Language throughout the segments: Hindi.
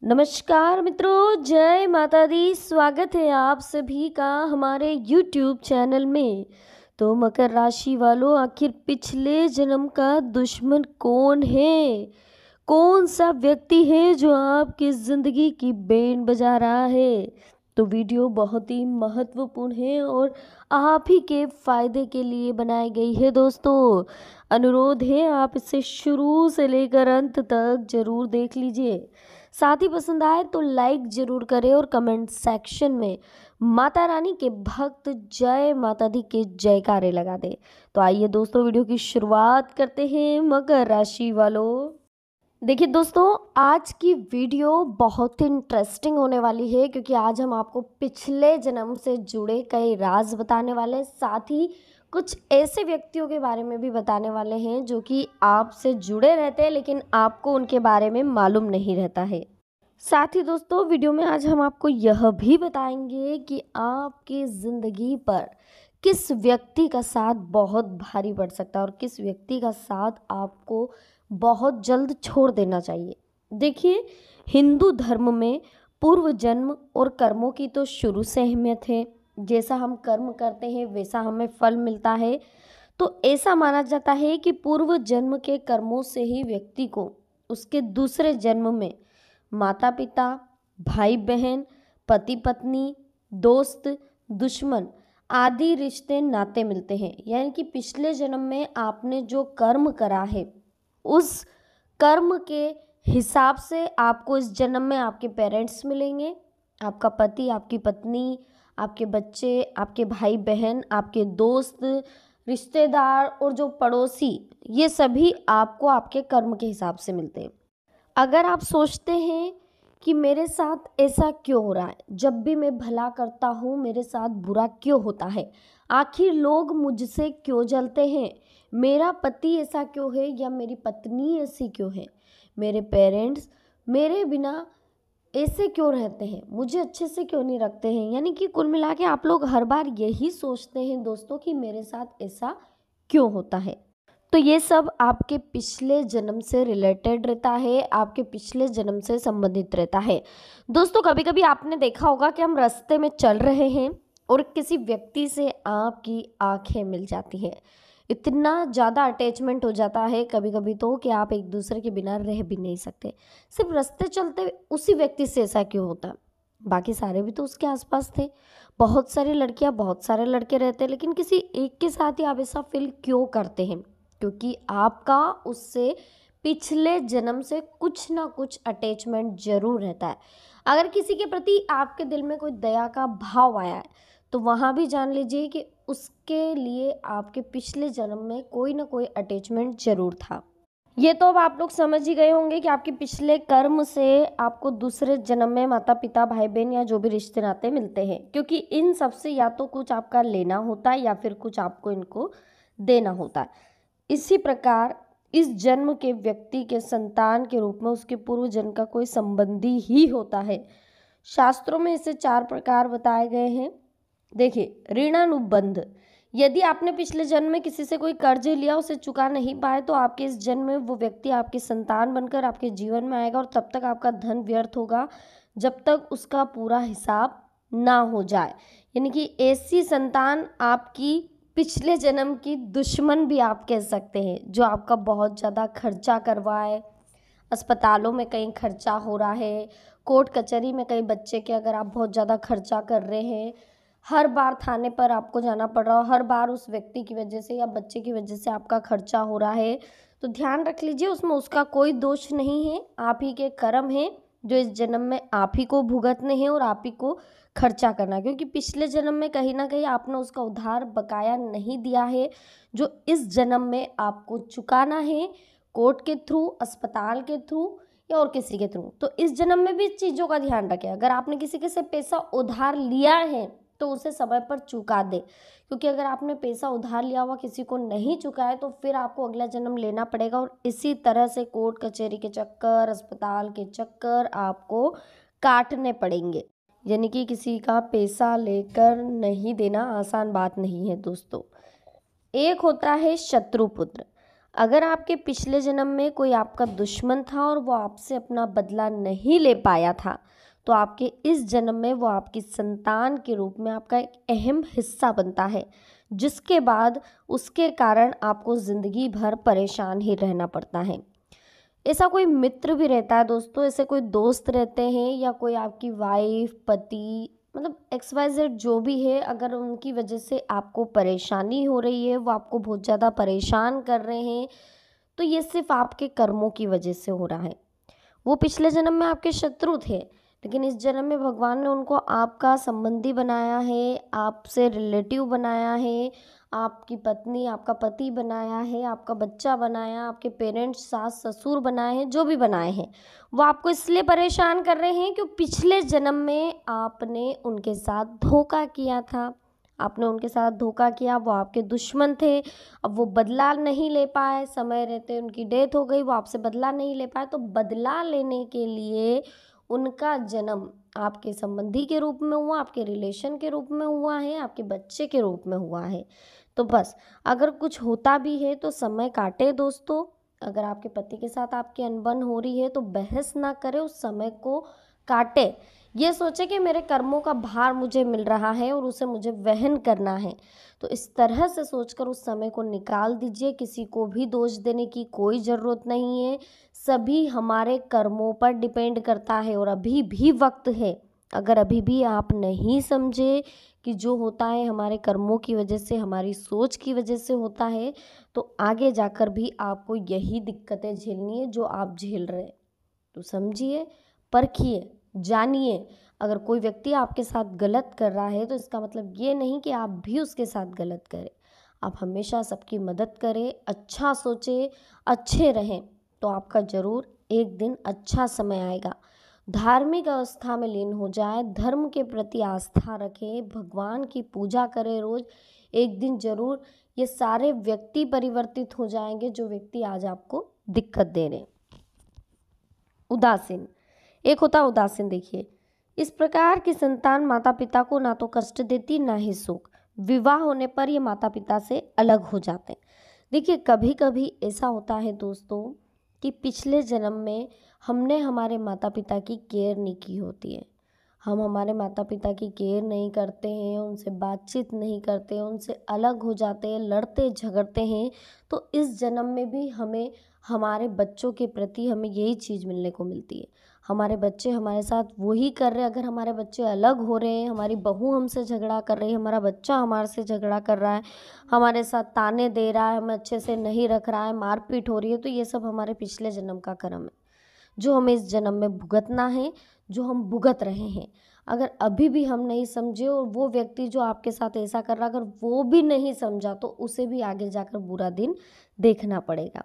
नमस्कार मित्रों, जय माता दी। स्वागत है आप सभी का हमारे YouTube चैनल में। तो मकर राशि वालों, आखिर पिछले जन्म का दुश्मन कौन है? कौन सा व्यक्ति है जो आपकी ज़िंदगी की बैंड बजा रहा है? तो वीडियो बहुत ही महत्वपूर्ण है और आप ही के फायदे के लिए बनाई गई है। दोस्तों, अनुरोध है आप इसे शुरू से लेकर अंत तक जरूर देख लीजिए। साथ ही पसंद आए तो लाइक जरूर करें और कमेंट सेक्शन में माता रानी के भक्त जय माता दी के जयकारे लगा दें। तो आइए दोस्तों, वीडियो की शुरुआत करते हैं। मकर राशि वालों, देखिए दोस्तों, आज की वीडियो बहुत ही इंटरेस्टिंग होने वाली है, क्योंकि आज हम आपको पिछले जन्म से जुड़े कई राज बताने वाले हैं। साथ ही कुछ ऐसे व्यक्तियों के बारे में भी बताने वाले हैं जो कि आपसे जुड़े रहते हैं, लेकिन आपको उनके बारे में मालूम नहीं रहता है। साथ ही दोस्तों, वीडियो में आज हम आपको यह भी बताएंगे कि आपकी ज़िंदगी पर किस व्यक्ति का साथ बहुत भारी पड़ सकता है और किस व्यक्ति का साथ आपको बहुत जल्द छोड़ देना चाहिए। देखिए, हिंदू धर्म में पूर्व जन्म और कर्मों की तो शुरू से अहमियत है। जैसा हम कर्म करते हैं वैसा हमें फल मिलता है। तो ऐसा माना जाता है कि पूर्व जन्म के कर्मों से ही व्यक्ति को उसके दूसरे जन्म में माता पिता, भाई बहन, पति पत्नी, दोस्त, दुश्मन आदि रिश्ते नाते मिलते हैं। यानी कि पिछले जन्म में आपने जो कर्म करा है, उस कर्म के हिसाब से आपको इस जन्म में आपके पेरेंट्स मिलेंगे, आपका पति, आपकी पत्नी, आपके बच्चे, आपके भाई बहन, आपके दोस्त, रिश्तेदार और जो पड़ोसी, ये सभी आपको आपके कर्म के हिसाब से मिलते हैं। अगर आप सोचते हैं कि मेरे साथ ऐसा क्यों हो रहा है, जब भी मैं भला करता हूँ मेरे साथ बुरा क्यों होता है, आखिर लोग मुझसे क्यों जलते हैं, मेरा पति ऐसा क्यों है या मेरी पत्नी ऐसी क्यों है, मेरे पेरेंट्स मेरे बिना ऐसे क्यों रहते हैं, मुझे अच्छे से क्यों नहीं रखते हैं। यानी कि कुल मिला के आप लोग हर बार यही सोचते हैं दोस्तों कि मेरे साथ ऐसा क्यों होता है। तो ये सब आपके पिछले जन्म से रिलेटेड रहता है, आपके पिछले जन्म से संबंधित रहता है। दोस्तों, कभी कभी आपने देखा होगा कि हम रास्ते में चल रहे हैं और किसी व्यक्ति से आपकी आंखें मिल जाती हैं। इतना ज़्यादा अटैचमेंट हो जाता है कभी कभी तो कि आप एक दूसरे के बिना रह भी नहीं सकते। सिर्फ रास्ते चलते उसी व्यक्ति से ऐसा क्यों होता? बाकी सारे भी तो उसके आसपास थे। बहुत सारी लड़कियां, बहुत सारे लड़के रहते हैं, लेकिन किसी एक के साथ ही आप ऐसा फील क्यों करते हैं? क्योंकि आपका उससे पिछले जन्म से कुछ ना कुछ अटैचमेंट जरूर रहता है। अगर किसी के प्रति आपके दिल में कोई दया का भाव आया है, तो वहाँ भी जान लीजिए कि उसके लिए आपके पिछले जन्म में कोई ना कोई अटैचमेंट जरूर था। ये तो अब आप लोग समझ ही गए होंगे कि आपके पिछले कर्म से आपको दूसरे जन्म में माता पिता, भाई बहन या जो भी रिश्ते नाते मिलते हैं, क्योंकि इन सब से या तो कुछ आपका लेना होता है या फिर कुछ आपको इनको देना होता है। इसी प्रकार इस जन्म के व्यक्ति के संतान के रूप में उसके पूर्व जन्म का कोई संबंधी ही होता है। शास्त्रों में इसे 4 प्रकार बताए गए हैं। देखिए, ऋणानुबंध, यदि आपने पिछले जन्म में किसी से कोई कर्ज लिया, उसे चुका नहीं पाए, तो आपके इस जन्म में वो व्यक्ति आपकी संतान बनकर आपके जीवन में आएगा और तब तक आपका धन व्यर्थ होगा जब तक उसका पूरा हिसाब ना हो जाए। यानी कि ऐसी संतान आपकी पिछले जन्म की दुश्मन भी आप कह सकते हैं, जो आपका बहुत ज़्यादा खर्चा करवाए। अस्पतालों में कहीं खर्चा हो रहा है, कोर्ट कचहरी में कहीं बच्चे के अगर आप बहुत ज़्यादा खर्चा कर रहे हैं, हर बार थाने पर आपको जाना पड़ रहा हो, हर बार उस व्यक्ति की वजह से या बच्चे की वजह से आपका खर्चा हो रहा है, तो ध्यान रख लीजिए उसमें उसका कोई दोष नहीं है। आप ही के कर्म हैं जो इस जन्म में आप ही को भुगतने हैं और आप ही को खर्चा करना है, क्योंकि पिछले जन्म में कहीं ना कहीं आपने उसका उधार बकाया नहीं दिया है, जो इस जन्म में आपको चुकाना है, कोर्ट के थ्रू, अस्पताल के थ्रू या और किसी के थ्रू। तो इस जन्म में भी इस चीज़ों का ध्यान रखें। अगर आपने किसी के से पैसा उधार लिया है तो उसे समय पर चुका दे, क्योंकि अगर आपने पैसा उधार लिया हुआ किसी को नहीं चुकाया तो फिर आपको अगला जन्म लेना पड़ेगा और इसी तरह से कोर्ट कचहरी के चक्कर, अस्पताल के चक्कर आपको काटने पड़ेंगे। यानी कि किसी का पैसा लेकर नहीं देना आसान बात नहीं है दोस्तों। एक होता है शत्रुपुत्र। अगर आपके पिछले जन्म में कोई आपका दुश्मन था और वो आपसे अपना बदला नहीं ले पाया था, तो आपके इस जन्म में वो आपकी संतान के रूप में आपका एक अहम हिस्सा बनता है, जिसके बाद उसके कारण आपको ज़िंदगी भर परेशान ही रहना पड़ता है। ऐसा कोई मित्र भी रहता है दोस्तों, ऐसे कोई दोस्त रहते हैं या कोई आपकी वाइफ, पति, मतलब XYZ जो भी है, अगर उनकी वजह से आपको परेशानी हो रही है, वो आपको बहुत ज़्यादा परेशान कर रहे हैं, तो ये सिर्फ आपके कर्मों की वजह से हो रहा है। वो पिछले जन्म में आपके शत्रु थे, लेकिन इस जन्म में भगवान ने उनको आपका संबंधी बनाया है, आपसे रिलेटिव बनाया है, आपकी पत्नी, आपका पति बनाया है, आपका बच्चा बनाया, आपके पेरेंट्स, सास ससुर बनाए हैं, जो भी बनाए हैं, वो आपको इसलिए परेशान कर रहे हैं कि पिछले जन्म में आपने उनके साथ धोखा किया था। आपने उनके साथ धोखा किया, वो आपके दुश्मन थे। अब वो बदला नहीं ले पाए, समय रहते उनकी डेथ हो गई, वो आपसे बदला नहीं ले पाए, तो बदला लेने के लिए उनका जन्म आपके संबंधी के रूप में हुआ, आपके रिलेशन के रूप में हुआ है, आपके बच्चे के रूप में हुआ है। तो बस अगर कुछ होता भी है तो समय काटे दोस्तों। अगर आपके पति के साथ आपकी अनबन हो रही है तो बहस ना करें, उस समय को काटे। ये सोचे कि मेरे कर्मों का भार मुझे मिल रहा है और उसे मुझे वहन करना है, तो इस तरह से सोचकर उस समय को निकाल दीजिए। किसी को भी दोष देने की कोई ज़रूरत नहीं है, सभी हमारे कर्मों पर डिपेंड करता है और अभी भी वक्त है। अगर अभी भी आप नहीं समझे कि जो होता है हमारे कर्मों की वजह से, हमारी सोच की वजह से होता है, तो आगे जाकर भी आपको यही दिक्कतें झेलनी है जो आप झेल रहे हैं। तो समझिए, परखिए, जानिए। अगर कोई व्यक्ति आपके साथ गलत कर रहा है तो इसका मतलब ये नहीं कि आप भी उसके साथ गलत करें। आप हमेशा सबकी मदद करें, अच्छा सोचें, अच्छे रहें, तो आपका ज़रूर एक दिन अच्छा समय आएगा। धार्मिक अवस्था में लीन हो जाए, धर्म के प्रति आस्था रखें, भगवान की पूजा करें रोज़। एक दिन ज़रूर ये सारे व्यक्ति परिवर्तित हो जाएंगे जो व्यक्ति आज आपको दिक्कत दे रहे हैं। उदासीन, एक होता उदासीन। देखिए, इस प्रकार की संतान माता पिता को ना तो कष्ट देती ना ही सुख। विवाह होने पर ये माता पिता से अलग हो जाते हैं। देखिए, कभी कभी ऐसा होता है दोस्तों कि पिछले जन्म में हमने हमारे माता पिता की केयर नहीं की होती है। हम हमारे माता पिता की केयर नहीं करते हैं, उनसे बातचीत नहीं करते हैं, उनसे अलग हो जाते हैं, लड़ते झगड़ते हैं। तो इस जन्म में भी हमें हमारे बच्चों के प्रति हमें यही चीज़ मिलने को मिलती है। हमारे बच्चे हमारे साथ वही कर रहे हैं। अगर हमारे बच्चे अलग हो रहे हैं, हमारी बहू हमसे झगड़ा कर रही है, हमारा बच्चा हमारे से झगड़ा कर रहा है, हमारे साथ ताने दे रहा है, हमें अच्छे से नहीं रख रहा है, मारपीट हो रही है, तो ये सब हमारे पिछले जन्म का कर्म है जो हमें इस जन्म में भुगतना है, जो हम भुगत रहे हैं। अगर अभी भी हम नहीं समझे और वो व्यक्ति जो आपके साथ ऐसा कर रहा, अगर वो भी नहीं समझा, तो उसे भी आगे जाकर बुरा दिन देखना पड़ेगा।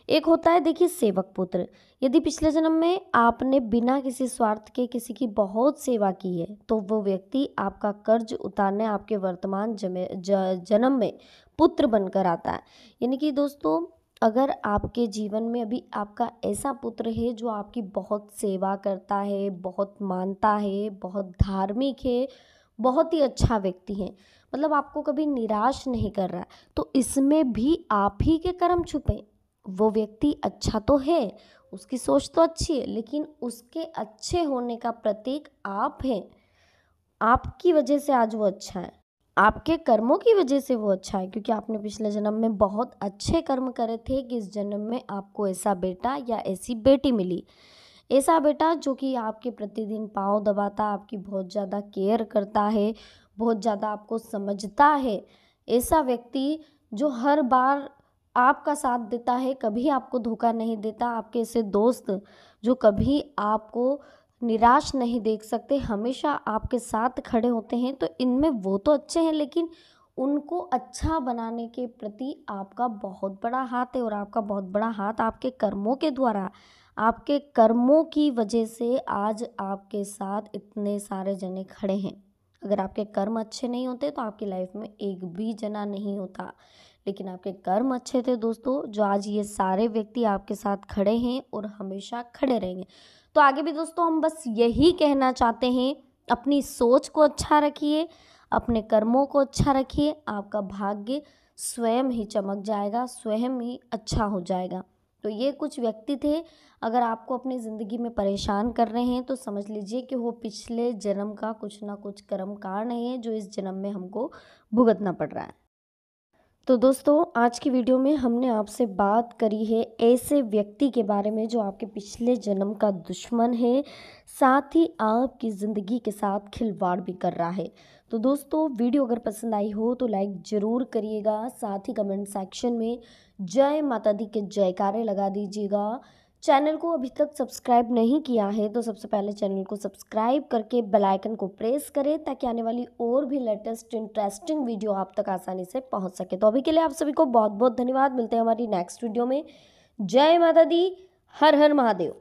एक होता है देखिए सेवक पुत्र। यदि पिछले जन्म में आपने बिना किसी स्वार्थ के किसी की बहुत सेवा की है, तो वो व्यक्ति आपका कर्ज उतारने आपके वर्तमान जन्म में पुत्र बनकर आता है। यानी कि दोस्तों, अगर आपके जीवन में अभी आपका ऐसा पुत्र है जो आपकी बहुत सेवा करता है, बहुत मानता है, बहुत धार्मिक है, बहुत ही अच्छा व्यक्ति है, मतलब आपको कभी निराश नहीं कर रहा है, तो इसमें भी आप ही के कर्म छुपे। वो व्यक्ति अच्छा तो है, उसकी सोच तो अच्छी है, लेकिन उसके अच्छे होने का प्रतीक आप हैं। आपकी वजह से आज वो अच्छा है, आपके कर्मों की वजह से वो अच्छा है, क्योंकि आपने पिछले जन्म में बहुत अच्छे कर्म करे थे कि इस जन्म में आपको ऐसा बेटा या ऐसी बेटी मिली। ऐसा बेटा जो कि आपके प्रतिदिन पाँव दबाता, आपकी बहुत ज़्यादा केयर करता है, बहुत ज़्यादा आपको समझता है। ऐसा व्यक्ति जो हर बार आपका साथ देता है, कभी आपको धोखा नहीं देता। आपके ऐसे दोस्त जो कभी आपको निराश नहीं देख सकते, हमेशा आपके साथ खड़े होते हैं, तो इनमें वो तो अच्छे हैं, लेकिन उनको अच्छा बनाने के प्रति आपका बहुत बड़ा हाथ है। और आपका बहुत बड़ा हाथ आपके कर्मों के द्वारा, आपके कर्मों की वजह से आज आपके साथ इतने सारे जने खड़े हैं। अगर आपके कर्म अच्छे नहीं होते तो आपकी लाइफ में एक भी जना नहीं होता, लेकिन आपके कर्म अच्छे थे दोस्तों, जो आज ये सारे व्यक्ति आपके साथ खड़े हैं और हमेशा खड़े रहेंगे। तो आगे भी दोस्तों हम बस यही कहना चाहते हैं, अपनी सोच को अच्छा रखिए, अपने कर्मों को अच्छा रखिए, आपका भाग्य स्वयं ही चमक जाएगा, स्वयं ही अच्छा हो जाएगा। तो ये कुछ व्यक्ति थे, अगर आपको अपनी ज़िंदगी में परेशान कर रहे हैं तो समझ लीजिए कि वो पिछले जन्म का कुछ ना कुछ कर्म कांड है जो इस जन्म में हमको भुगतना पड़ रहा है। तो दोस्तों, आज की वीडियो में हमने आपसे बात करी है ऐसे व्यक्ति के बारे में जो आपके पिछले जन्म का दुश्मन है, साथ ही आपकी ज़िंदगी के साथ खिलवाड़ भी कर रहा है। तो दोस्तों, वीडियो अगर पसंद आई हो तो लाइक ज़रूर करिएगा, साथ ही कमेंट सेक्शन में जय माता दी के जयकारे लगा दीजिएगा। चैनल को अभी तक सब्सक्राइब नहीं किया है तो सबसे पहले चैनल को सब्सक्राइब करके बेल आइकन को प्रेस करें ताकि आने वाली और भी लेटेस्ट इंटरेस्टिंग वीडियो आप तक आसानी से पहुंच सके। तो अभी के लिए आप सभी को बहुत बहुत धन्यवाद। मिलते हैं हमारी नेक्स्ट वीडियो में। जय माता दी, हर हर महादेव।